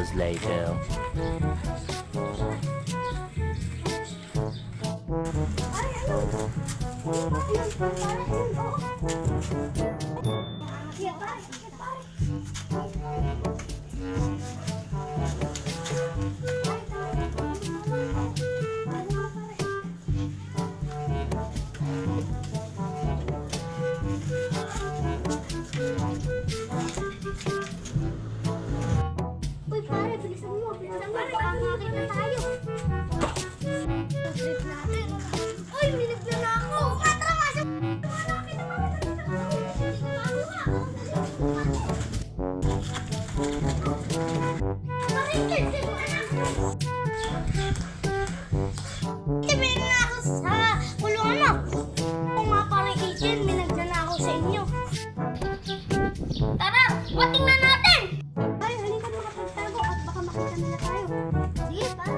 hours later. Uy, pare, bilisan mo. Bilisan mo. Baka makakita tayo. Trip natin. Uy, minigla na ako. Tara, masok. Nakakita pa natin sa Sabihin na ako sa kulungan mo. Kung nga parang itin, minagla na ako sa inyo. Tara, wating na natin! Ay, halika makapagtago at baka makita nila tayo. Sige, pare.